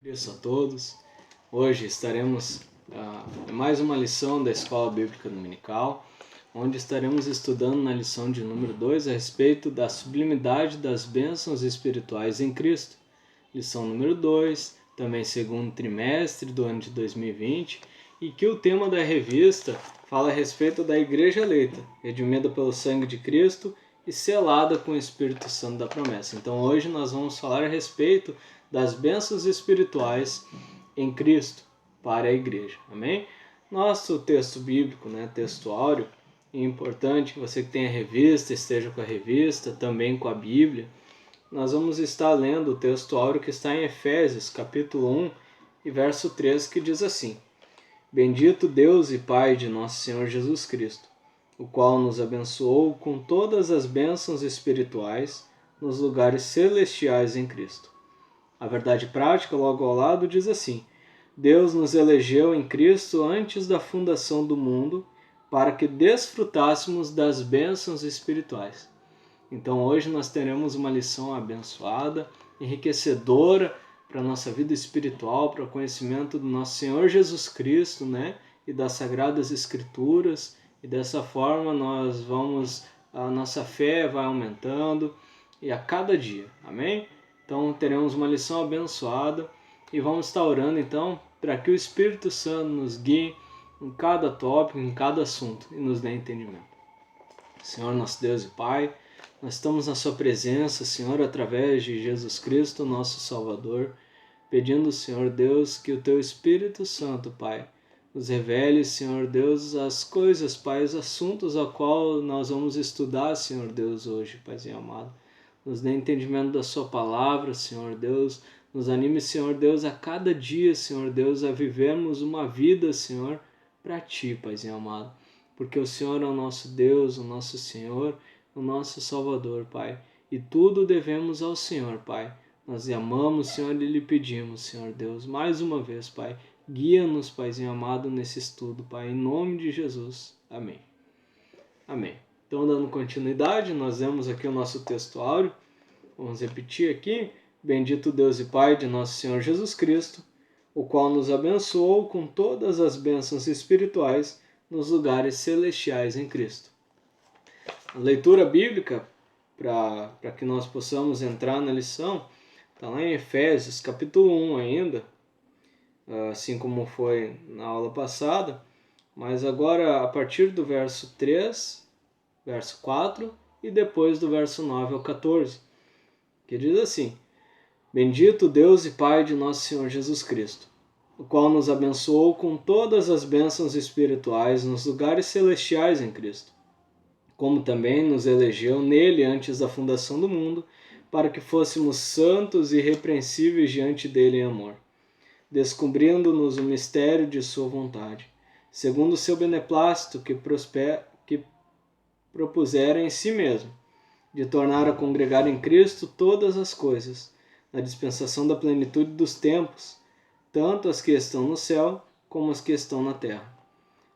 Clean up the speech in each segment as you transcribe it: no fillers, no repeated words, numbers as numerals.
Isso a todos. Hoje estaremos em mais uma lição da Escola Bíblica Dominical, onde estaremos estudando na lição de número 2 a respeito da sublimidade das bênçãos espirituais em Cristo. Lição número 2, também segundo trimestre do ano de 2020, e que o tema da revista fala a respeito da Igreja eleita, redimida pelo sangue de Cristo e selada com o Espírito Santo da promessa. Então hoje nós vamos falar a respeito das bênçãos espirituais em Cristo para a igreja. Amém? Nosso texto bíblico, texto áureo, é importante que você que tem a revista esteja com a revista, também com a Bíblia. Nós vamos estar lendo o texto áureo que está em Efésios, capítulo 1 e verso 3, que diz assim: Bendito Deus e Pai de nosso Senhor Jesus Cristo, o qual nos abençoou com todas as bênçãos espirituais nos lugares celestiais em Cristo. A verdade prática, logo ao lado, diz assim: Deus nos elegeu em Cristo antes da fundação do mundo para que desfrutássemos das bênçãos espirituais. Então hoje nós teremos uma lição abençoada, enriquecedora para a nossa vida espiritual, para o conhecimento do nosso Senhor Jesus Cristo, e das Sagradas Escrituras, e dessa forma a nossa fé vai aumentando e a cada dia, amém? Então teremos uma lição abençoada e vamos estar orando então para que o Espírito Santo nos guie em cada tópico, em cada assunto e nos dê entendimento. Senhor nosso Deus e Pai, nós estamos na Sua presença, Senhor, através de Jesus Cristo, nosso Salvador, pedindo, Senhor Deus, que o Teu Espírito Santo, Pai, nos revele, Senhor Deus, as coisas, Pai, os assuntos a qual nós vamos estudar, Senhor Deus, hoje, Paizinho amado. Nos dê entendimento da Sua palavra, Senhor Deus. Nos anime, Senhor Deus, a cada dia, Senhor Deus, a vivermos uma vida, Senhor, para Ti, Paizinho amado. Porque o Senhor é o nosso Deus, o nosso Senhor, o nosso Salvador, Pai. E tudo devemos ao Senhor, Pai. Nós lhe amamos, Senhor, e lhe pedimos, Senhor Deus, mais uma vez, Pai. Guia-nos, Paizinho amado, nesse estudo, Pai, em nome de Jesus. Amém. Amém. Então, dando continuidade, nós vemos aqui o nosso texto áureo. Vamos repetir aqui. Bendito Deus e Pai de nosso Senhor Jesus Cristo, o qual nos abençoou com todas as bênçãos espirituais nos lugares celestiais em Cristo. A leitura bíblica, para que nós possamos entrar na lição, está lá em Efésios, capítulo 1 ainda, assim como foi na aula passada, mas agora a partir do verso 3, verso 4 e depois do verso 9 ao 14, que diz assim: Bendito Deus e Pai de nosso Senhor Jesus Cristo, o qual nos abençoou com todas as bênçãos espirituais nos lugares celestiais em Cristo, como também nos elegeu nele antes da fundação do mundo, para que fôssemos santos e irrepreensíveis diante dele em amor, descobrindo-nos o mistério de sua vontade, segundo o seu beneplácito que propusera em si mesmo, de tornar a congregar em Cristo todas as coisas, na dispensação da plenitude dos tempos, tanto as que estão no céu como as que estão na terra.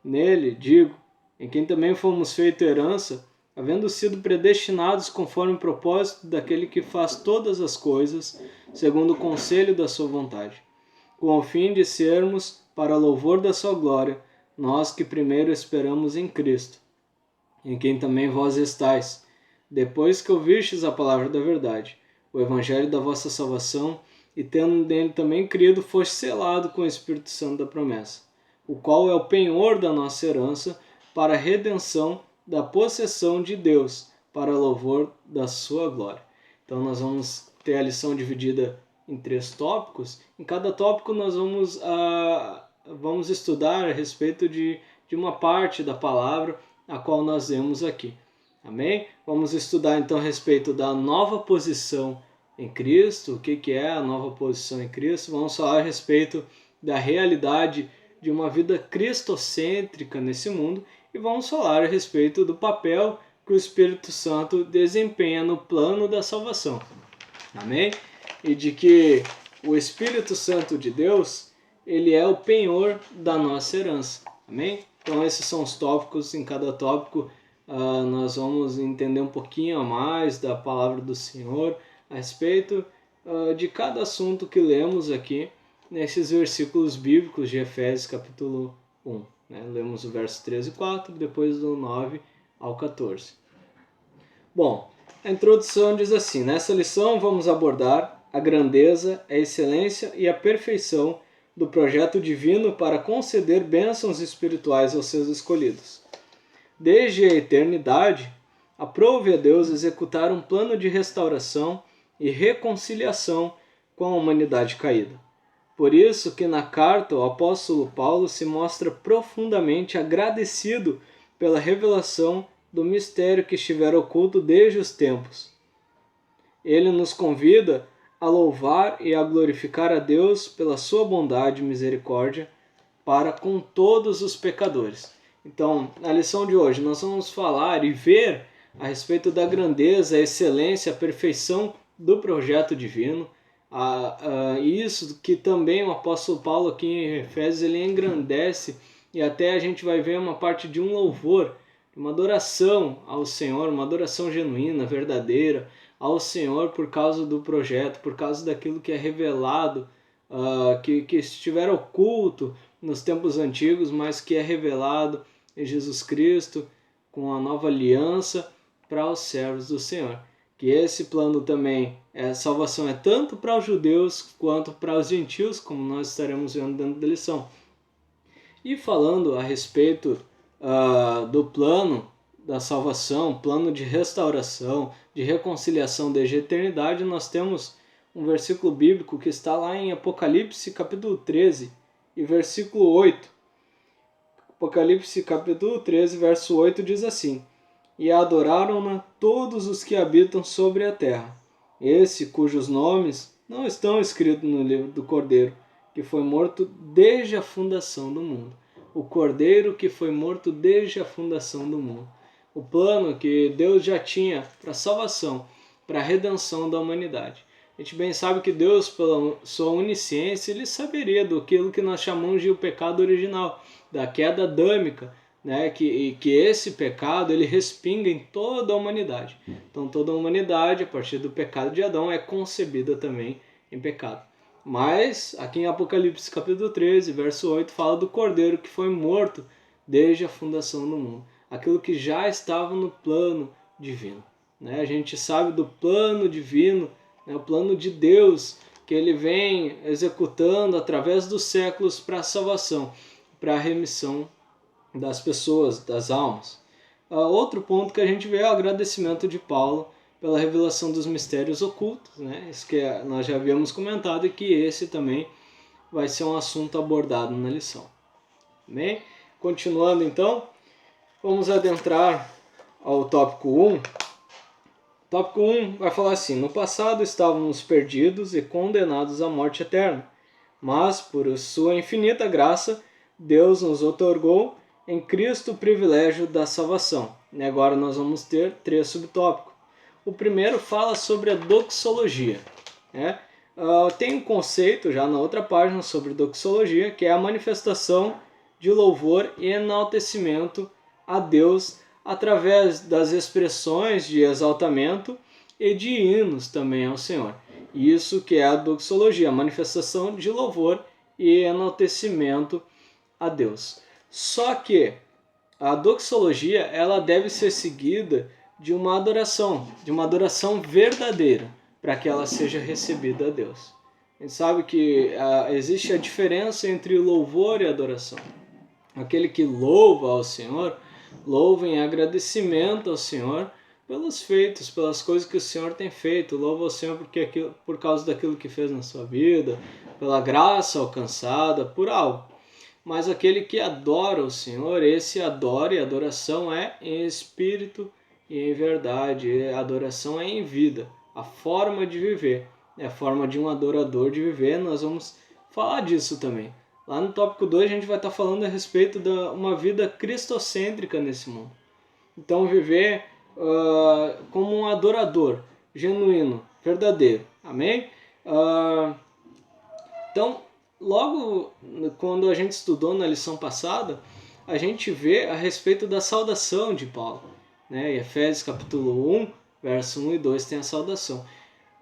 Nele, digo, em quem também fomos feito herança, havendo sido predestinados conforme o propósito daquele que faz todas as coisas, segundo o conselho da sua vontade, com o fim de sermos, para louvor da sua glória, nós que primeiro esperamos em Cristo, em quem também vós estáis, depois que ouvistes a palavra da verdade, o evangelho da vossa salvação, e tendo nele também crido, foste selado com o Espírito Santo da promessa, o qual é o penhor da nossa herança, para a redenção da possessão de Deus, para louvor da sua glória. Então nós vamos ter a lição dividida em 3 tópicos. Em cada tópico nós vamos estudar a respeito de uma parte da palavra a qual nós vemos aqui. Amém? Vamos estudar então a respeito da nova posição em Cristo, o que é a nova posição em Cristo. Vamos falar a respeito da realidade de uma vida cristocêntrica nesse mundo e vamos falar a respeito do papel que o Espírito Santo desempenha no plano da salvação. Amém? E de que o Espírito Santo de Deus, ele é o penhor da nossa herança. Amém? Então esses são os tópicos. Em cada tópico nós vamos entender um pouquinho a mais da palavra do Senhor a respeito de cada assunto que lemos aqui nesses versículos bíblicos de Efésios capítulo 1. Né? Lemos o verso 13 e 4, depois do 9 ao 14. Bom, a introdução diz assim: nessa lição vamos abordar a grandeza, a excelência e a perfeição do projeto divino para conceder bênçãos espirituais aos seus escolhidos. Desde a eternidade, aprove a Deus executar um plano de restauração e reconciliação com a humanidade caída. Por isso que na carta o apóstolo Paulo se mostra profundamente agradecido pela revelação do mistério que estivera oculto desde os tempos. Ele nos convida a louvar e a glorificar a Deus pela sua bondade e misericórdia para com todos os pecadores. Então, na lição de hoje, nós vamos falar e ver a respeito da grandeza, a excelência, a perfeição do projeto divino. Isso que também o apóstolo Paulo aqui em Efésios ele engrandece, e até a gente vai ver uma parte de um louvor, uma adoração ao Senhor, uma adoração genuína, verdadeira ao Senhor por causa do projeto, por causa daquilo que é revelado, que estiver oculto nos tempos antigos, mas que é revelado em Jesus Cristo com a nova aliança para os servos do Senhor. Que esse plano também, a salvação é tanto para os judeus quanto para os gentios, como nós estaremos vendo dentro da lição. E falando a respeito do plano da salvação, plano de restauração, de reconciliação desde a eternidade, nós temos um versículo bíblico que está lá em Apocalipse capítulo 13 e versículo 8. Apocalipse capítulo 13, verso 8 diz assim: e adoraram-na todos os que habitam sobre a terra, esse cujos nomes não estão escritos no livro do Cordeiro, que foi morto desde a fundação do mundo. O Cordeiro que foi morto desde a fundação do mundo. O plano que Deus já tinha para a salvação, para a redenção da humanidade. A gente bem sabe que Deus, pela sua onisciência, ele saberia do que nós chamamos de o pecado original, da queda adâmica, né? Que esse pecado ele respinga em toda a humanidade. Então toda a humanidade, a partir do pecado de Adão, é concebida também em pecado. Mas aqui em Apocalipse capítulo 13, verso 8, fala do Cordeiro que foi morto desde a fundação do mundo. Aquilo que já estava no plano divino. Né? A gente sabe do plano divino, né? O plano de Deus, que ele vem executando através dos séculos para a salvação, para a remissão das pessoas, das almas. Outro ponto que a gente vê é o agradecimento de Paulo pela revelação dos mistérios ocultos, né? Isso que nós já havíamos comentado e que esse também vai ser um assunto abordado na lição. Bem, continuando então, vamos adentrar ao tópico 1. O tópico 1 vai falar assim: no passado estávamos perdidos e condenados à morte eterna, mas por sua infinita graça, Deus nos outorgou em Cristo o privilégio da salvação. E agora nós vamos ter 3 subtópicos. O primeiro fala sobre a doxologia. Né? Tem um conceito já na outra página sobre doxologia, que é a manifestação de louvor e enaltecimento a Deus através das expressões de exaltamento e de hinos também ao Senhor. Isso que é a doxologia, a manifestação de louvor e enaltecimento a Deus. Só que a doxologia ela deve ser seguida de uma adoração verdadeira, para que ela seja recebida a Deus. A gente sabe que existe a diferença entre louvor e adoração. Aquele que louva ao Senhor, louva em agradecimento ao Senhor pelos feitos, pelas coisas que o Senhor tem feito. Louva ao Senhor por causa daquilo que fez na sua vida, pela graça alcançada, por algo. Mas aquele que adora o Senhor, esse adora, e adoração é em espírito e em verdade. A adoração é em vida, a forma de viver. É a forma de um adorador de viver, nós vamos falar disso também. Lá no tópico 2 a gente vai estar falando a respeito de uma vida cristocêntrica nesse mundo. Então viver como um adorador genuíno, verdadeiro. Amém? Então, logo quando a gente estudou na lição passada, a gente vê a respeito da saudação de Paulo. Né? Em Efésios capítulo 1, verso 1 e 2 tem a saudação.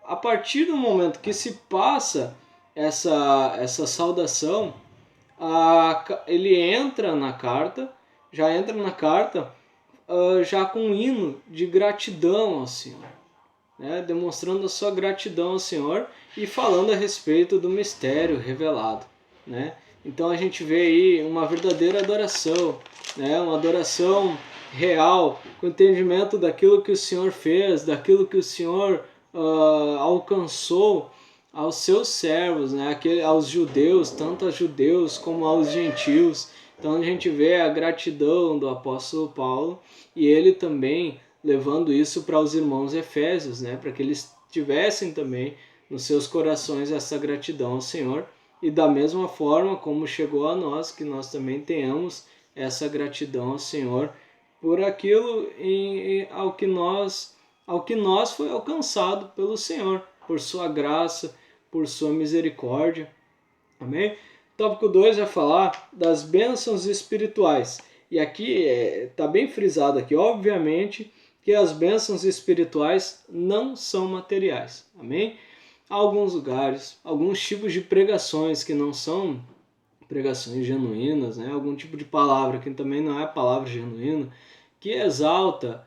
A partir do momento que se passa essa saudação, ele entra na carta, já com um hino de gratidão ao Senhor, né? Demonstrando a sua gratidão ao Senhor e falando a respeito do mistério revelado, né? Então a gente vê aí uma verdadeira adoração, né? Uma adoração real, com entendimento daquilo que o Senhor fez, daquilo que o Senhor alcançou aos seus servos, né? Aos judeus, tanto aos judeus como aos gentios. Então a gente vê a gratidão do apóstolo Paulo e ele também levando isso para os irmãos efésios, né? Para que eles tivessem também nos seus corações essa gratidão ao Senhor, e da mesma forma como chegou a nós, que nós também tenhamos essa gratidão ao Senhor por aquilo ao que nós foi alcançado pelo Senhor, por sua graça, por sua misericórdia. Amém? Tópico 2 vai falar das bênçãos espirituais. E aqui está bem frisado aqui, obviamente, que as bênçãos espirituais não são materiais. Amém? Há alguns lugares, alguns tipos de pregações que não são pregações genuínas, né? Algum tipo de palavra que também não é palavra genuína, que exalta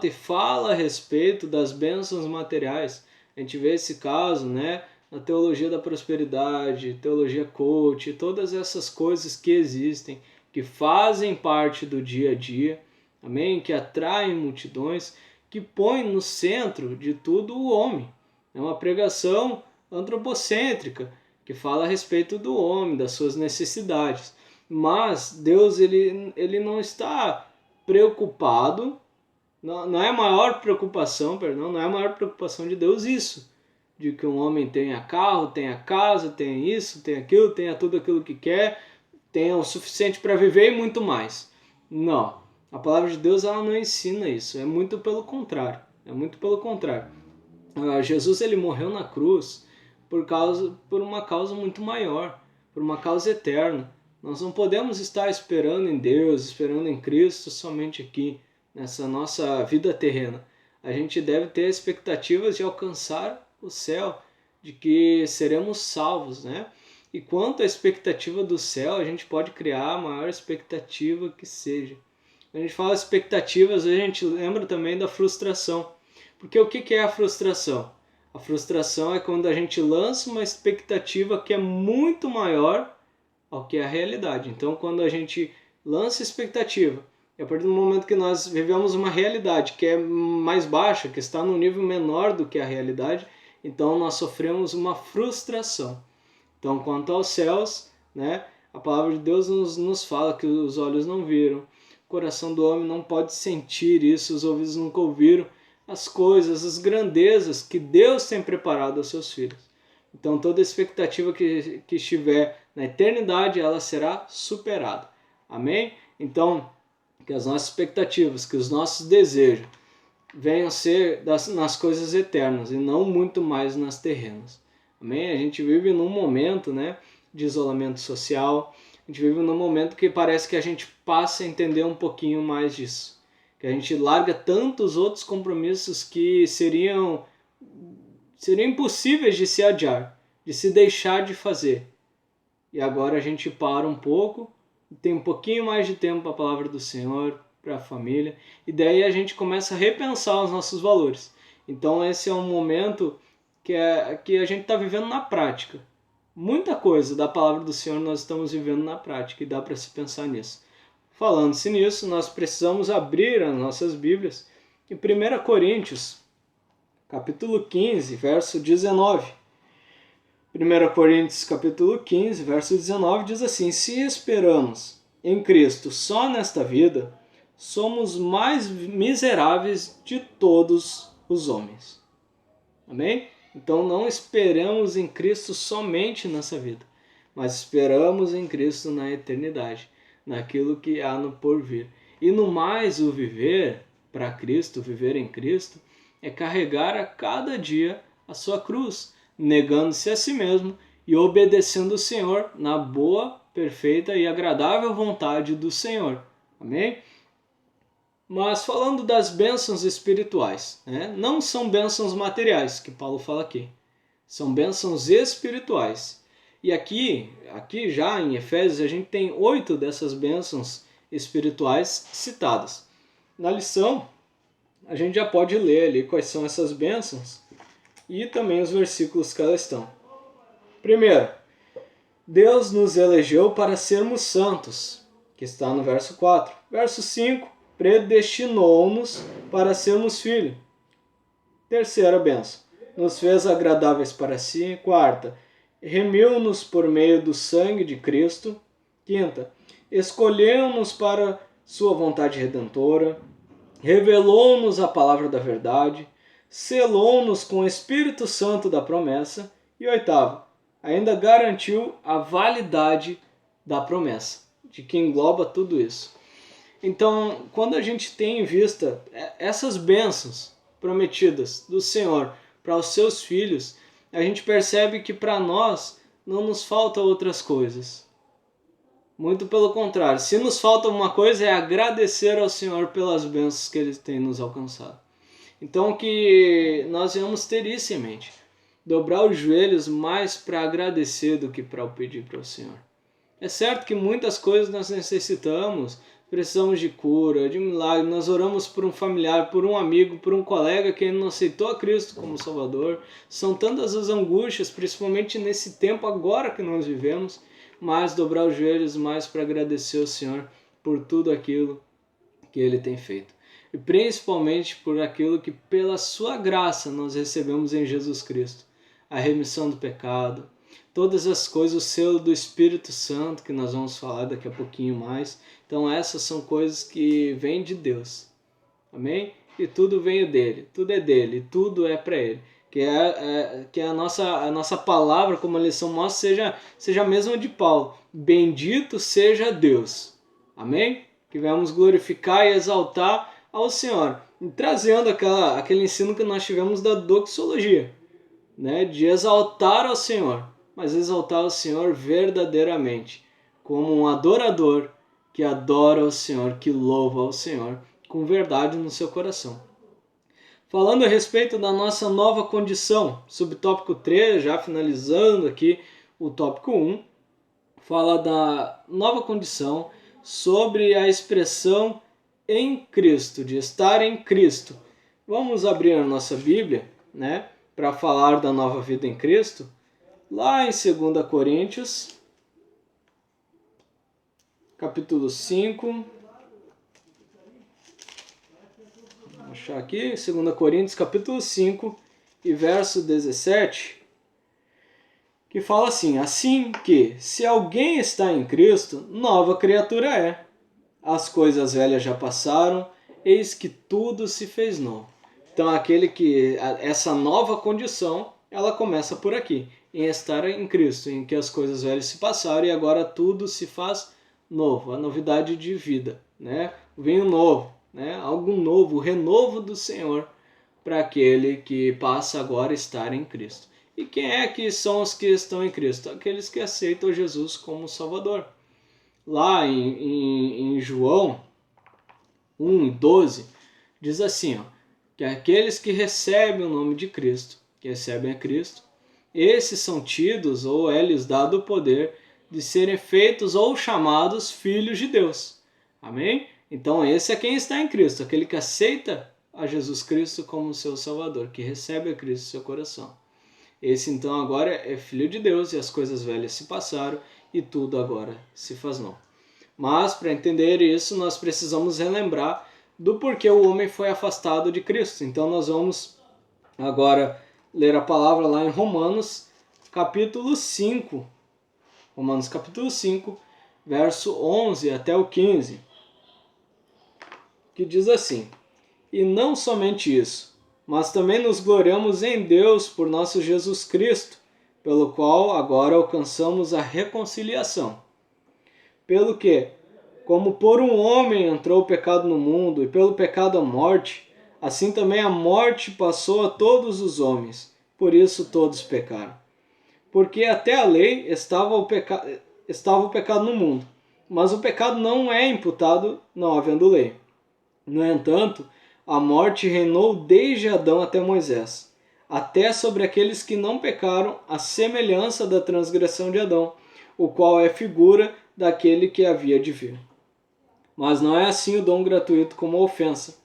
e fala a respeito das bênçãos materiais. A gente vê esse caso, né? Na teologia da prosperidade, teologia coach, todas essas coisas que existem, que fazem parte do dia a dia, amém? Que atraem multidões, que põem no centro de tudo o homem. É uma pregação antropocêntrica, que fala a respeito do homem, das suas necessidades. Mas Deus ele não está preocupado, não é a maior preocupação de Deus isso, de que um homem tenha carro, tenha casa, tenha isso, tenha aquilo, tenha tudo aquilo que quer, tenha o suficiente para viver e muito mais. Não, a palavra de Deus ela não ensina isso, é muito pelo contrário. Jesus ele morreu na cruz por uma causa muito maior, por uma causa eterna. Nós não podemos estar esperando em Deus, esperando em Cristo somente aqui, nessa nossa vida terrena. A gente deve ter expectativas de alcançar o céu, de que seremos salvos, né? E quanto à expectativa do céu, a gente pode criar a maior expectativa que seja. Quando a gente fala expectativas, a gente lembra também da frustração. Porque o que é a frustração? A frustração é quando a gente lança uma expectativa que é muito maior ao que é a realidade. Então, quando a gente lança expectativa, e a partir do momento que nós vivemos uma realidade que é mais baixa, que está num nível menor do que a realidade, então nós sofremos uma frustração. Então, quanto aos céus, né, a palavra de Deus nos fala que os olhos não viram, o coração do homem não pode sentir isso, os ouvidos nunca ouviram as coisas, as grandezas que Deus tem preparado aos seus filhos. Então, toda expectativa que estiver na eternidade, ela será superada. Amém? Então, que as nossas expectativas, que os nossos desejos venham ser nas coisas eternas e não muito mais nas terrenas. Amém? A gente vive num momento, né, de isolamento social, a gente vive num momento que parece que a gente passa a entender um pouquinho mais disso. Que a gente larga tantos outros compromissos que seriam impossíveis de se adiar, de se deixar de fazer. E agora a gente para um pouco, tem um pouquinho mais de tempo para a palavra do Senhor, para a família, e daí a gente começa a repensar os nossos valores. Então esse é um momento que a gente está vivendo na prática. Muita coisa da palavra do Senhor nós estamos vivendo na prática e dá para se pensar nisso. Falando-se nisso, nós precisamos abrir as nossas Bíblias em 1 Coríntios, capítulo 15, verso 19. 1 Coríntios, capítulo 15, verso 19, diz assim: se esperamos em Cristo só nesta vida, somos mais miseráveis de todos os homens. Amém? Então não esperamos em Cristo somente nessa vida, mas esperamos em Cristo na eternidade, naquilo que há no porvir. E no mais, o viver para Cristo, viver em Cristo, é carregar a cada dia a sua cruz, negando-se a si mesmo e obedecendo o Senhor na boa, perfeita e agradável vontade do Senhor. Amém? Mas falando das bênçãos espirituais, né? Não são bênçãos materiais que Paulo fala aqui. São bênçãos espirituais. E aqui já em Efésios, a gente tem 8 dessas bênçãos espirituais citadas. Na lição, a gente já pode ler ali quais são essas bênçãos e também os versículos que elas estão. Primeiro, Deus nos elegeu para sermos santos, que está no verso 4. Verso 5, predestinou-nos para sermos filhos. Terceira bênção, nos fez agradáveis para si. Quarta, remiu-nos por meio do sangue de Cristo. Quinta, escolheu-nos para sua vontade redentora. Revelou-nos a palavra da verdade. Selou-nos com o Espírito Santo da promessa. E oitava, ainda garantiu a validade da promessa, de que engloba tudo isso. Então, quando a gente tem em vista essas bênçãos prometidas do Senhor para os seus filhos, a gente percebe que para nós não nos falta outras coisas. Muito pelo contrário, se nos falta uma coisa é agradecer ao Senhor pelas bênçãos que Ele tem nos alcançado. Então que nós venhamos ter isso em mente. Dobrar os joelhos mais para agradecer do que para pedir para o Senhor. É certo que muitas coisas nós necessitamos, precisamos de cura, de milagre, nós oramos por um familiar, por um amigo, por um colega que ainda não aceitou a Cristo como Salvador. São tantas as angústias, principalmente nesse tempo agora que nós vivemos, mas dobrar os joelhos mais para agradecer ao Senhor por tudo aquilo que Ele tem feito. E principalmente por aquilo que pela sua graça nós recebemos em Jesus Cristo. A remissão do pecado, todas as coisas, o selo do Espírito Santo, que nós vamos falar daqui a pouquinho mais. Então essas são coisas que vêm de Deus. Amém? E tudo veio dele, tudo é dele, tudo é para ele. Que a nossa palavra, como a lição mostra, seja a mesma de Paulo. Bendito seja Deus. Amém? Que venhamos glorificar e exaltar ao Senhor. E trazendo aquele ensino que nós tivemos da doxologia, né? De exaltar ao Senhor, mas exaltar ao Senhor verdadeiramente, como um adorador que adora ao Senhor, que louva ao Senhor com verdade no seu coração. Falando a respeito da nossa nova condição, subtópico 3, já finalizando aqui o tópico 1, fala da nova condição sobre a expressão em Cristo, de estar em Cristo. Vamos abrir a nossa Bíblia, né, para falar da nova vida em Cristo, lá em 2 Coríntios, capítulo 5. Vou achar aqui, 2 Coríntios, capítulo 5, e verso 17, que fala assim: assim que, se alguém está em Cristo, nova criatura é. As coisas velhas já passaram, eis que tudo se fez novo. Então, essa nova condição, ela começa por aqui, em estar em Cristo, em que as coisas velhas se passaram e agora tudo se faz novo, a novidade de vida, né? O vinho novo, né? Algo novo, o renovo do Senhor para aquele que passa agora a estar em Cristo. E quem é que são os que estão em Cristo? Aqueles que aceitam Jesus como Salvador. Lá em João 1:12, diz assim, ó, que aqueles que recebem o nome de Cristo, que recebem a Cristo, esses são tidos ou é-lhes dado o poder de serem feitos ou chamados filhos de Deus. Amém? Então esse é quem está em Cristo, aquele que aceita a Jesus Cristo como seu Salvador, que recebe a Cristo no seu coração. Esse então agora é filho de Deus e as coisas velhas se passaram e tudo agora se faz novo. Mas para entender isso nós precisamos relembrar do porquê o homem foi afastado de Cristo. Então nós vamos agora ler a palavra lá em Romanos capítulo 5. Romanos capítulo 5, verso 11 até o 15. Que diz assim: e não somente isso, mas também nos gloriamos em Deus por nosso Jesus Cristo, pelo qual agora alcançamos a reconciliação. Pelo que, como por um homem entrou o pecado no mundo, e pelo pecado a morte, assim também a morte passou a todos os homens, por isso todos pecaram. Porque até a lei estava o pecado no mundo, mas o pecado não é imputado não havendo lei. No entanto, a morte reinou desde Adão até Moisés, até sobre aqueles que não pecaram, a semelhança da transgressão de Adão, o qual é figura daquele que havia de vir. Mas não é assim o dom gratuito como a ofensa,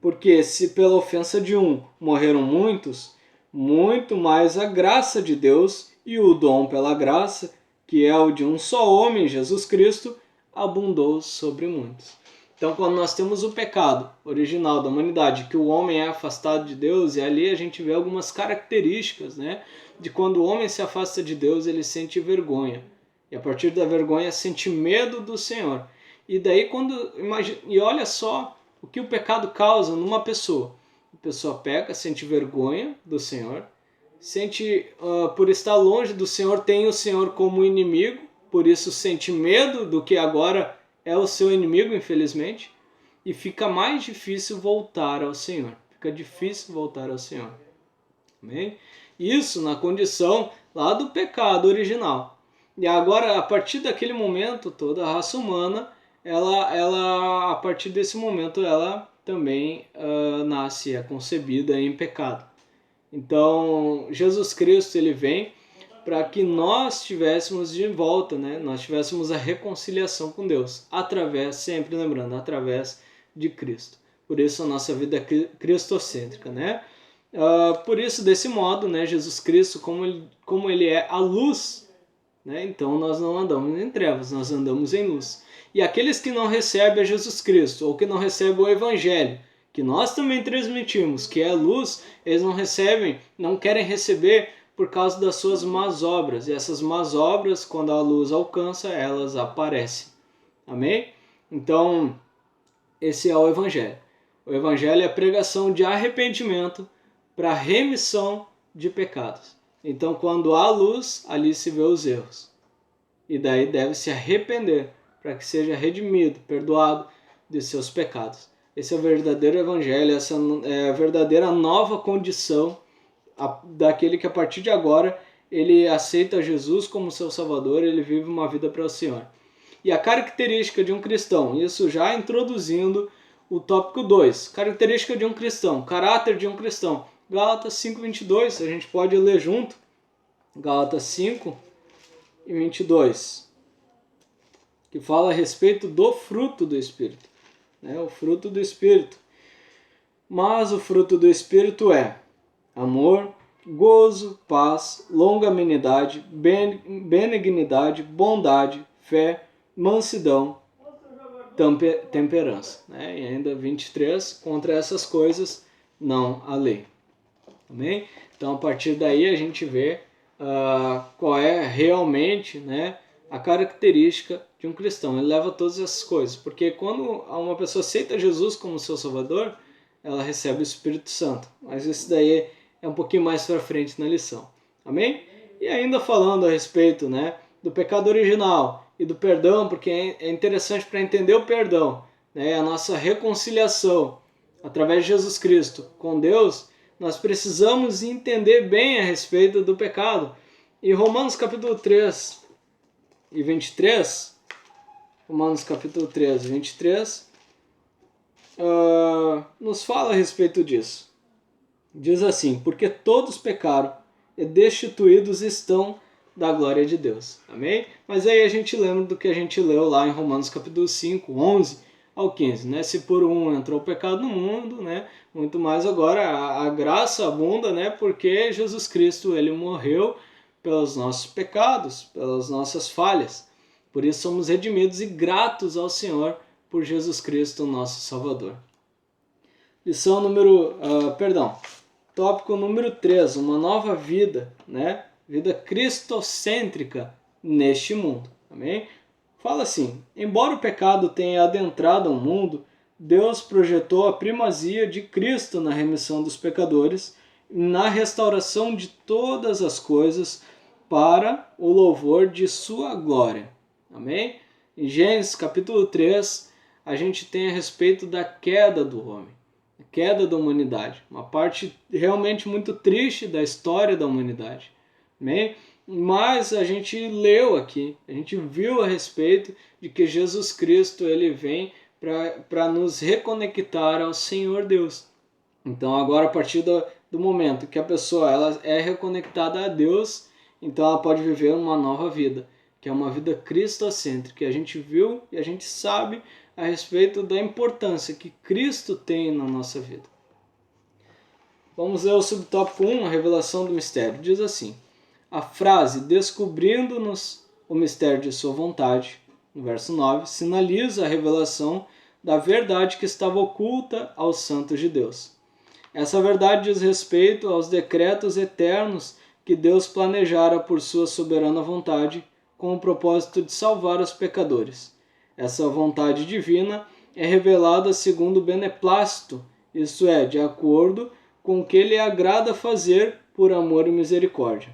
porque se pela ofensa de um morreram muitos, muito mais a graça de Deus e o dom pela graça, que é o de um só homem, Jesus Cristo, abundou sobre muitos. Então, quando nós temos o pecado original da humanidade, que o homem é afastado de Deus, e ali a gente vê algumas características, né, de quando o homem se afasta de Deus, ele sente vergonha. E a partir da vergonha, sente medo do Senhor. E daí, e olha só o que o pecado causa numa pessoa. A pessoa peca, sente vergonha do Senhor, sente, por estar longe do Senhor, tem o Senhor como inimigo, por isso sente medo do que agora é o seu inimigo, infelizmente, e fica mais difícil voltar ao Senhor. Fica difícil voltar ao Senhor. Amém? Isso na condição lá do pecado original. E agora, a partir daquele momento, toda a raça humana, ela a partir desse momento, ela também nasce, é concebida em pecado. Então, Jesus Cristo, ele vem para que nós tivéssemos de volta, né? Nós tivéssemos a reconciliação com Deus, através, sempre lembrando, através de Cristo. Por isso a nossa vida é cristocêntrica, né? Por isso, desse modo, né, Jesus Cristo, como ele é a luz, né? Então nós não andamos em trevas, nós andamos em luz. E aqueles que não recebem a Jesus Cristo, ou que não recebem o Evangelho, que nós também transmitimos, que é a luz, eles não recebem, não querem receber por causa das suas más obras. E essas más obras, quando a luz alcança, elas aparecem. Amém? Então, esse é o Evangelho. O Evangelho é a pregação de arrependimento para remissão de pecados. Então, quando há luz, ali se vê os erros. E daí deve se arrepender para que seja redimido, perdoado de seus pecados. Esse é o verdadeiro evangelho, essa é a verdadeira nova condição daquele que a partir de agora ele aceita Jesus como seu Salvador, ele vive uma vida para o Senhor. E a característica de um cristão, isso já introduzindo o tópico 2, característica de um cristão, caráter de um cristão. Gálatas 5:22, a gente pode ler junto. Gálatas 5:22, que fala a respeito do fruto do Espírito. Né? O fruto do Espírito. Mas o fruto do Espírito é amor, gozo, paz, longanimidade, benignidade, bondade, fé, mansidão, temperança. Né? E ainda 23, contra essas coisas não há lei. Amém? Então, a partir daí, a gente vê qual é realmente, né, a característica de um cristão. Ele leva todas essas coisas. Porque quando uma pessoa aceita Jesus como seu Salvador, ela recebe o Espírito Santo. Mas isso daí é um pouquinho mais para frente na lição. Amém? E ainda falando a respeito, né, do pecado original e do perdão, porque é interessante para entender o perdão, né, a nossa reconciliação através de Jesus Cristo com Deus, nós precisamos entender bem a respeito do pecado. Em Romanos capítulo 3 e 23, Romanos capítulo 3 e 23, nos fala a respeito disso. Diz assim: porque todos pecaram e destituídos estão da glória de Deus. Amém? Mas aí a gente lembra do que a gente leu lá em Romanos capítulo 5, 11 ao 15, né? Se por um entrou o pecado no mundo, né? Muito mais agora a graça abunda, né? Porque Jesus Cristo, ele morreu pelos nossos pecados, pelas nossas falhas. Por isso somos redimidos e gratos ao Senhor por Jesus Cristo, nosso Salvador. Lição tópico número 3, uma nova vida, né? Vida cristocêntrica neste mundo. Amém? Fala assim: embora o pecado tenha adentrado ao mundo, Deus projetou a primazia de Cristo na remissão dos pecadores, na restauração de todas as coisas para o louvor de sua glória. Amém? Em Gênesis capítulo 3, a gente tem a respeito da queda do homem, a queda da humanidade, uma parte realmente muito triste da história da humanidade. Amém? Mas a gente leu aqui, a gente viu a respeito de que Jesus Cristo, ele vem para nos reconectar ao Senhor Deus. Então agora, a partir do momento que a pessoa ela é reconectada a Deus, então ela pode viver uma nova vida, que é uma vida cristocêntrica, que a gente viu e a gente sabe a respeito da importância que Cristo tem na nossa vida. Vamos ler o subtópico 1, a revelação do mistério. Diz assim: a frase descobrindo-nos o mistério de sua vontade, no verso 9, sinaliza a revelação da verdade que estava oculta aos santos de Deus. Essa verdade diz respeito aos decretos eternos que Deus planejara por sua soberana vontade com o propósito de salvar os pecadores. Essa vontade divina é revelada segundo o beneplácito, isto é, de acordo com o que lhe agrada fazer por amor e misericórdia.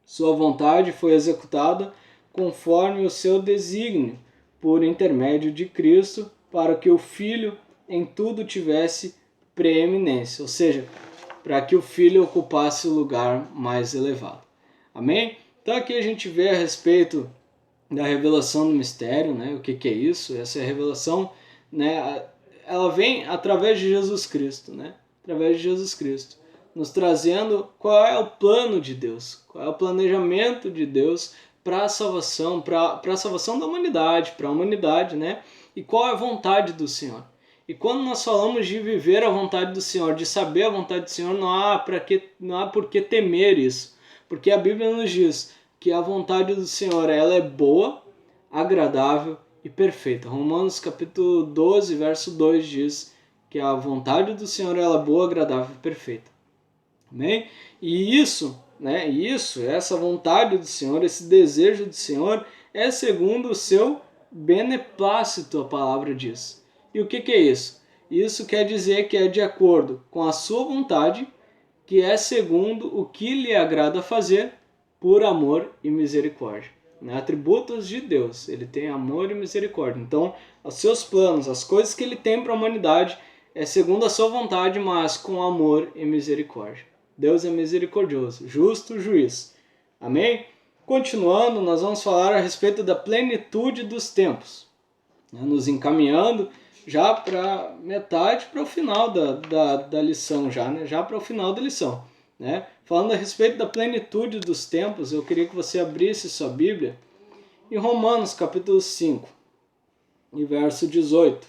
Sua vontade foi executada conforme o seu desígnio, por intermédio de Cristo, para que o Filho em tudo tivesse preeminência, ou seja, para que o Filho ocupasse o lugar mais elevado. Amém? Então aqui a gente vê a respeito da revelação do mistério, né? O que é isso? Essa é a revelação, né? Ela vem através de Jesus Cristo, né? Através de Jesus Cristo, nos trazendo qual é o plano de Deus, qual é o planejamento de Deus para a salvação, para a salvação da humanidade, para a humanidade, né? E qual é a vontade do Senhor. E quando nós falamos de viver a vontade do Senhor, de saber a vontade do Senhor, não há por que temer isso, porque a Bíblia nos diz que a vontade do Senhor ela é boa, agradável e perfeita. Romanos capítulo 12, verso 2 diz que a vontade do Senhor ela é boa, agradável e perfeita. Amém? E isso, né? Essa vontade do Senhor, esse desejo do Senhor é segundo o seu beneplácito, a palavra diz. E o que é isso? Isso quer dizer que é de acordo com a sua vontade, que é segundo o que lhe agrada fazer por amor e misericórdia. Atributos de Deus, ele tem amor e misericórdia. Então, os seus planos, as coisas que ele tem para a humanidade é segundo a sua vontade, mas com amor e misericórdia. Deus é misericordioso, justo juiz. Amém? Continuando, nós vamos falar a respeito da plenitude dos tempos, nos encaminhando já para metade, para o final da lição, já para o final da lição. Né? Falando a respeito da plenitude dos tempos, eu queria que você abrisse sua Bíblia em Romanos capítulo 5, e verso 18.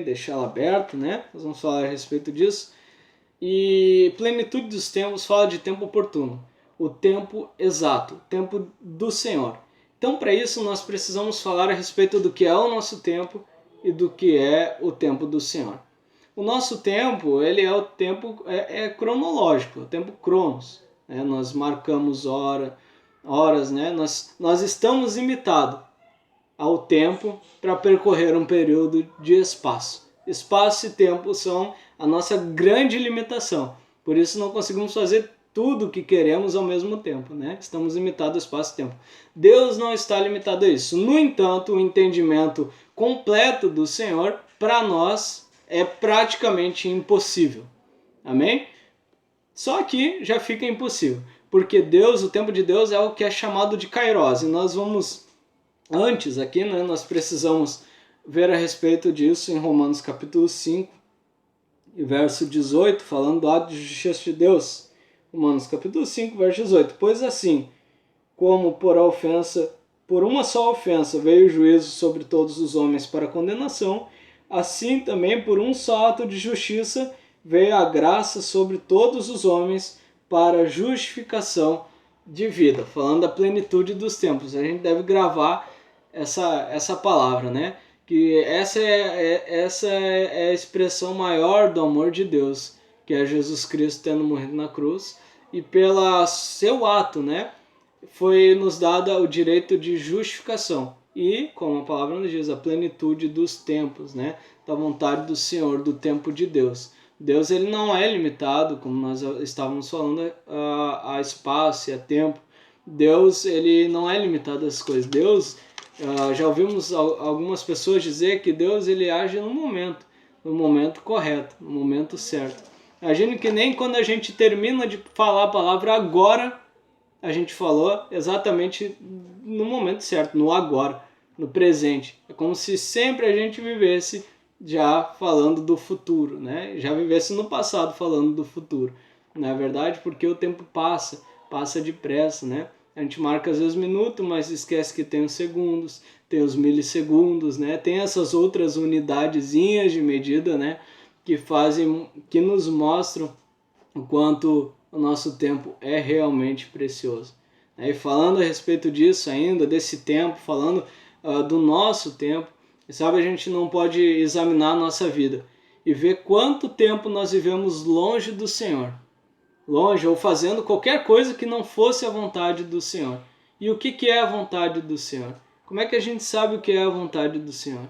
Deixar ela aberto, né? Nós vamos falar a respeito disso. E plenitude dos tempos fala de tempo oportuno, o tempo exato, o tempo do Senhor. Então, para isso, nós precisamos falar a respeito do que é o nosso tempo e do que é o tempo do Senhor. O nosso tempo, ele é o tempo cronológico, o tempo cronos. Né? Nós marcamos horas, né? Nós estamos limitados ao tempo para percorrer um período de espaço. Espaço e tempo são a nossa grande limitação. Por isso não conseguimos fazer tudo o que queremos ao mesmo tempo, né? Estamos limitados ao espaço e tempo. Deus não está limitado a isso. No entanto, o entendimento completo do Senhor, para nós, é praticamente impossível. Amém? Só que já fica impossível. Porque Deus, o tempo de Deus é o que é chamado de Kairos. E nós vamos, antes aqui, né, nós precisamos ver a respeito disso em Romanos capítulo 5, verso 18, falando do ato de justiça de Deus. Romanos capítulo 5, verso 18. Pois assim, como por uma só ofensa veio o juízo sobre todos os homens para condenação, assim também por um só ato de justiça veio a graça sobre todos os homens para justificação de vida. Falando da plenitude dos tempos. A gente deve gravar essa palavra, né? Que essa é a expressão maior do amor de Deus, que é Jesus Cristo tendo morrido na cruz, e pelo seu ato, né, foi nos dado o direito de justificação, e, como a palavra nos diz, a plenitude dos tempos, né, da vontade do Senhor, do tempo de Deus. Deus ele não é limitado, como nós estávamos falando, a espaço e a tempo. Deus ele não é limitado às coisas. Deus... já ouvimos algumas pessoas dizer que Deus ele age no momento correto, no momento certo. Imagine que nem quando a gente termina de falar a palavra agora, a gente falou exatamente no momento certo, no agora, no presente. É como se sempre a gente vivesse já falando do futuro, né? Já vivesse no passado falando do futuro. não é verdade? Porque o tempo passa depressa, né? A gente marca às vezes minuto, mas esquece que tem os segundos, tem os milissegundos, né? Tem essas outras unidadezinhas de medida, né? Que nos mostram o quanto o nosso tempo é realmente precioso. E falando a respeito disso ainda, desse tempo, falando do nosso tempo, sabe, a gente não pode examinar a nossa vida e ver quanto tempo nós vivemos longe do Senhor. Longe ou fazendo qualquer coisa que não fosse a vontade do Senhor. E o que é a vontade do Senhor? Como é que a gente sabe o que é a vontade do Senhor?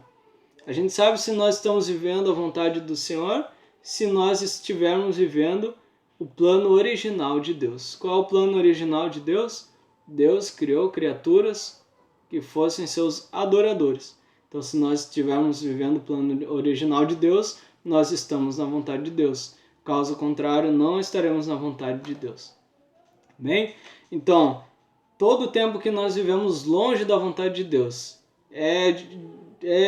A gente sabe se nós estamos vivendo a vontade do Senhor, se nós estivermos vivendo o plano original de Deus. Qual é o plano original de Deus? Deus criou criaturas que fossem seus adoradores. Então, se nós estivermos vivendo o plano original de Deus, nós estamos na vontade de Deus. Caso contrário, não estaremos na vontade de Deus. Bem? Então, todo o tempo que nós vivemos longe da vontade de Deus é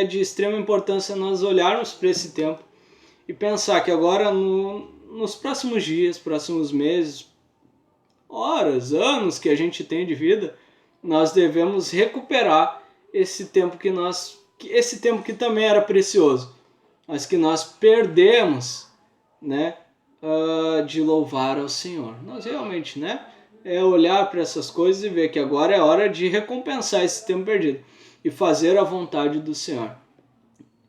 de extrema importância nós olharmos para esse tempo e pensar que agora, nos próximos dias, próximos meses, horas, anos que a gente tem de vida, nós devemos recuperar esse tempo esse tempo que também era precioso, mas que nós perdemos, né, de louvar ao Senhor. Nós realmente, né, olhar para essas coisas e ver que agora é hora de recompensar esse tempo perdido e fazer a vontade do Senhor.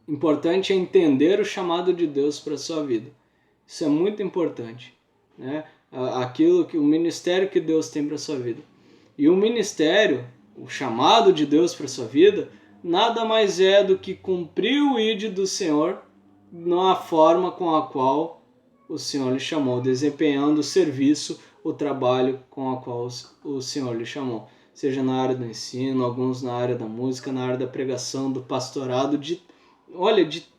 Importante é entender o chamado de Deus para a sua vida. Isso é muito importante, né? O ministério que Deus tem para a sua vida. E o ministério, o chamado de Deus para a sua vida, nada mais é do que cumprir o ID do Senhor na forma com a qual o Senhor lhe chamou, desempenhando o serviço, o trabalho com a qual o Senhor lhe chamou. Seja na área do ensino, alguns na área da música, na área da pregação, do pastorado, de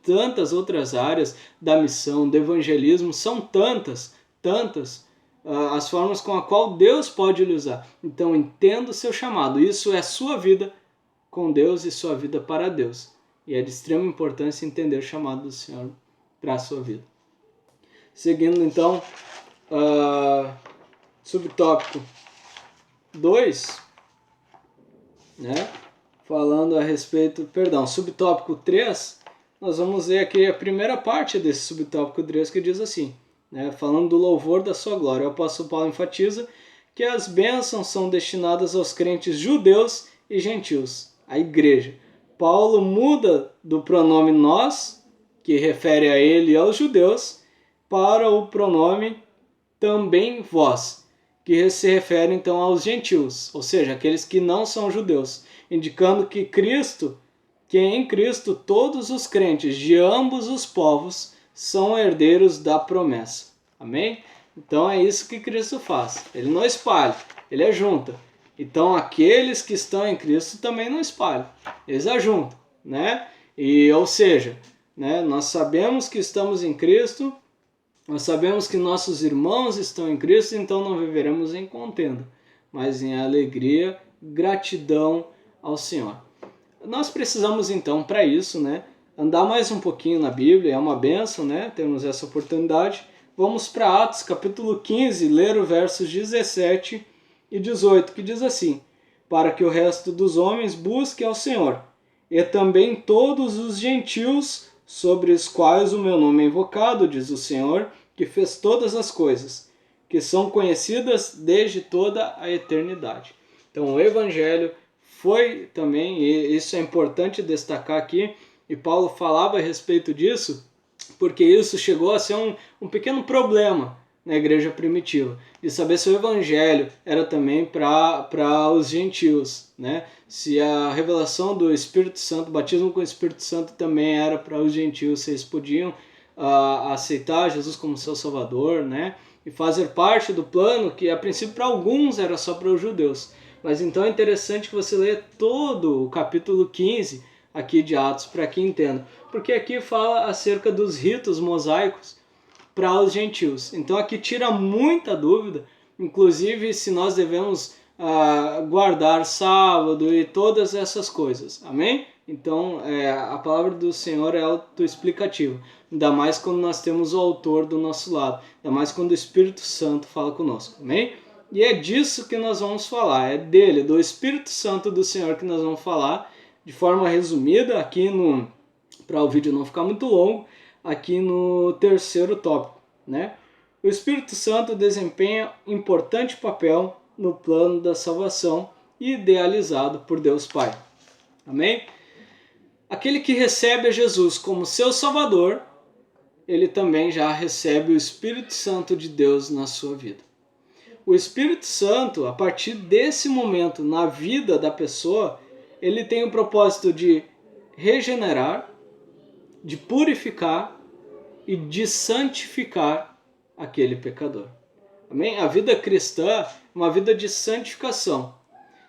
tantas outras áreas, da missão, do evangelismo, são tantas as formas com a qual Deus pode lhe usar. Então entenda o seu chamado, isso é sua vida com Deus e sua vida para Deus. E é de extrema importância entender o chamado do Senhor para a sua vida. Seguindo então, subtópico 2, né? Falando a respeito, subtópico 3, nós vamos ver aqui a primeira parte desse subtópico 3 que diz assim, né? Falando do louvor da sua glória. O apóstolo Paulo enfatiza que as bênçãos são destinadas aos crentes judeus e gentios, a igreja. Paulo muda do pronome nós, que refere a ele e aos judeus, para o pronome também vós, que se refere então aos gentios, ou seja, aqueles que não são judeus, indicando que em Cristo todos os crentes de ambos os povos são herdeiros da promessa. Amém? Então é isso que Cristo faz. Ele não espalha, ele ajunta. Então aqueles que estão em Cristo também não espalham, eles ajuntam, né? Ou seja, né, nós sabemos que estamos em Cristo, nós sabemos que nossos irmãos estão em Cristo, então não viveremos em contenda, mas em alegria, gratidão ao Senhor. Nós precisamos então, para isso, né, andar mais um pouquinho na Bíblia, é uma bênção, né, termos essa oportunidade. Vamos para Atos capítulo 15, ler os versos 17 e 18, que diz assim: para que o resto dos homens busque ao Senhor, e também todos os gentios sobre os quais o meu nome é invocado, diz o Senhor, que fez todas as coisas, que são conhecidas desde toda a eternidade. Então o Evangelho foi também, e isso é importante destacar aqui, e Paulo falava a respeito disso, porque isso chegou a ser um pequeno problema na igreja primitiva, de saber se o Evangelho era também para os gentios, né? Se a revelação do Espírito Santo, o batismo com o Espírito Santo também era para os gentios, se eles podiam aceitar Jesus como seu Salvador, né? E fazer parte do plano que a princípio para alguns era só para os judeus. Mas então é interessante que você leia todo o capítulo 15 aqui de Atos para que entenda, porque aqui fala acerca dos ritos mosaicos para os gentios. Então aqui tira muita dúvida, inclusive se nós devemos guardar sábado e todas essas coisas. Amém? Então a palavra do Senhor é autoexplicativa. Ainda mais quando nós temos o autor do nosso lado, ainda mais quando o Espírito Santo fala conosco, amém? E é disso que nós vamos falar, é dele, do Espírito Santo do Senhor que nós vamos falar de forma resumida aqui para o vídeo não ficar muito longo, aqui no terceiro tópico, né? O Espírito Santo desempenha importante papel no plano da salvação idealizado por Deus Pai, amém? Aquele que recebe a Jesus como seu Salvador, ele também já recebe o Espírito Santo de Deus na sua vida. O Espírito Santo, a partir desse momento na vida da pessoa, ele tem o propósito de regenerar, de purificar e de santificar aquele pecador. Amém? A vida cristã é uma vida de santificação.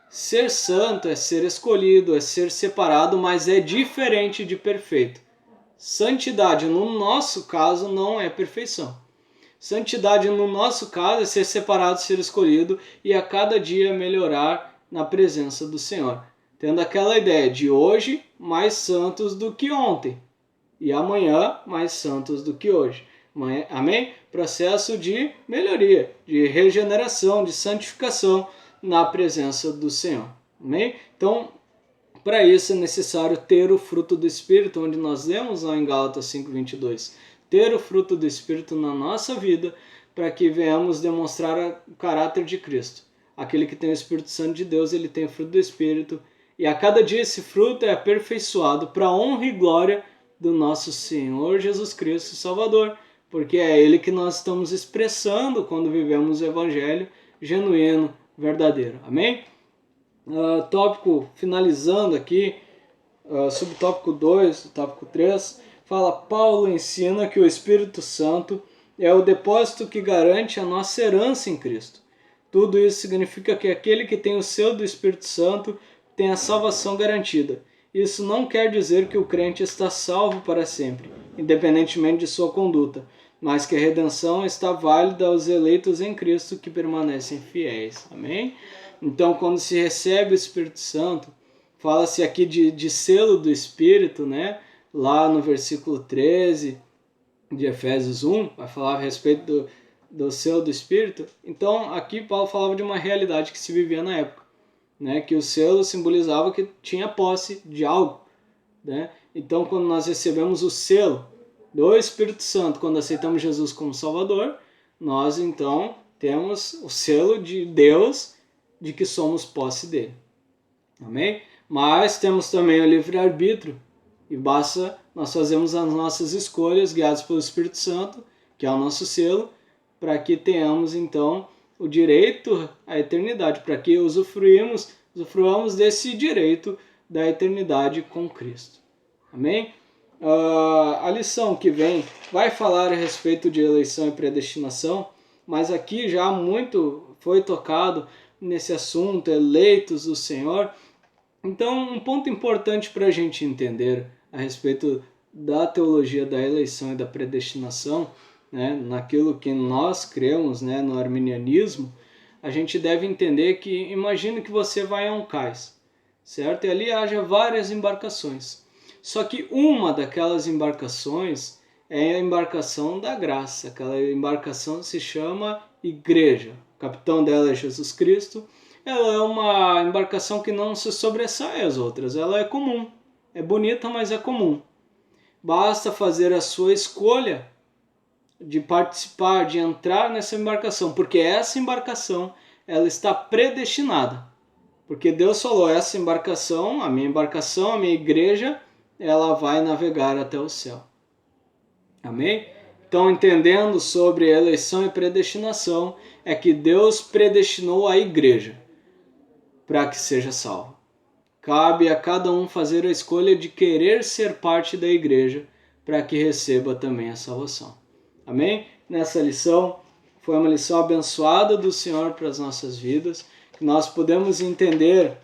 Ser santo é ser escolhido, é ser separado, mas é diferente de perfeito. Santidade, no nosso caso, não é perfeição. Santidade, no nosso caso, é ser separado, ser escolhido e a cada dia melhorar na presença do Senhor. Tendo aquela ideia de hoje mais santos do que ontem e amanhã mais santos do que hoje. Amém? Processo de melhoria, de regeneração, de santificação na presença do Senhor. Amém? Então, para isso é necessário ter o fruto do Espírito, onde nós lemos lá em Gálatas 5:22. Ter o fruto do Espírito na nossa vida, para que venhamos demonstrar o caráter de Cristo. Aquele que tem o Espírito Santo de Deus, ele tem o fruto do Espírito, e a cada dia esse fruto é aperfeiçoado para a honra e glória do nosso Senhor Jesus Cristo, Salvador, porque é Ele que nós estamos expressando quando vivemos o Evangelho genuíno, verdadeiro. Amém? Tópico finalizando aqui, subtópico 2, tópico 3, fala: Paulo ensina que o Espírito Santo é o depósito que garante a nossa herança em Cristo. Tudo isso significa que aquele que tem o selo do Espírito Santo tem a salvação garantida. Isso não quer dizer que o crente está salvo para sempre, independentemente de sua conduta, mas que a redenção está válida aos eleitos em Cristo que permanecem fiéis. Amém? Então, quando se recebe o Espírito Santo, fala-se aqui de selo do Espírito, né? Lá no versículo 13 de Efésios 1, vai falar a respeito do selo do Espírito. Então, aqui Paulo falava de uma realidade que se vivia na época, né? Que o selo simbolizava que tinha posse de algo, né? Então, quando nós recebemos o selo do Espírito Santo, quando aceitamos Jesus como Salvador, nós então temos o selo de Deus de que somos posse dele. Amém? Mas temos também o livre-arbítrio e basta nós fazermos as nossas escolhas guiados pelo Espírito Santo, que é o nosso selo, para que tenhamos então o direito à eternidade, para que usufruamos desse direito da eternidade com Cristo. Amém? A lição que vem vai falar a respeito de eleição e predestinação, mas aqui já muito foi tocado nesse assunto, eleitos do Senhor. Então, um ponto importante para a gente entender a respeito da teologia da eleição e da predestinação, né, naquilo que nós cremos, né, no arminianismo, a gente deve entender que, imagine que você vai a um cais, certo? E ali haja várias embarcações. Só que uma daquelas embarcações é a embarcação da graça. Aquela embarcação se chama igreja. O capitão dela é Jesus Cristo. Ela é uma embarcação que não se sobressai às outras. Ela é comum. É bonita, mas é comum. Basta fazer a sua escolha de participar, de entrar nessa embarcação, porque essa embarcação ela está predestinada. Porque Deus falou, essa embarcação, a minha igreja, ela vai navegar até o céu. Amém? Então, entendendo sobre eleição e predestinação, é que Deus predestinou a igreja para que seja salva. Cabe a cada um fazer a escolha de querer ser parte da igreja para que receba também a salvação. Amém? Nessa lição, foi uma lição abençoada do Senhor para as nossas vidas, que nós podemos entender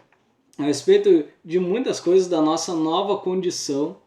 a respeito de muitas coisas da nossa nova condição,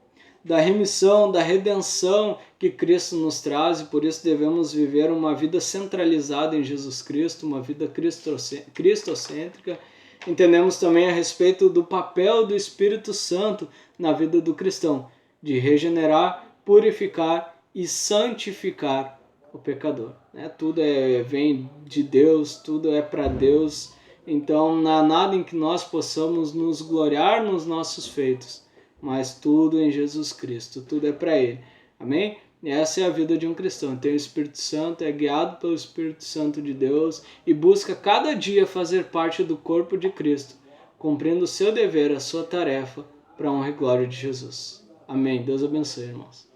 da remissão, da redenção que Cristo nos traz, e por isso devemos viver uma vida centralizada em Jesus Cristo, uma vida cristocêntrica. Entendemos também a respeito do papel do Espírito Santo na vida do cristão, de regenerar, purificar e santificar o pecador. Né? Tudo vem de Deus, tudo é para Deus, então não há nada em que nós possamos nos gloriar nos nossos feitos, mas tudo em Jesus Cristo, tudo é para Ele. Amém? E essa é a vida de um cristão. Tem o Espírito Santo, é guiado pelo Espírito Santo de Deus e busca cada dia fazer parte do corpo de Cristo, cumprindo o seu dever, a sua tarefa, para a honra e glória de Jesus. Amém. Deus abençoe, irmãos.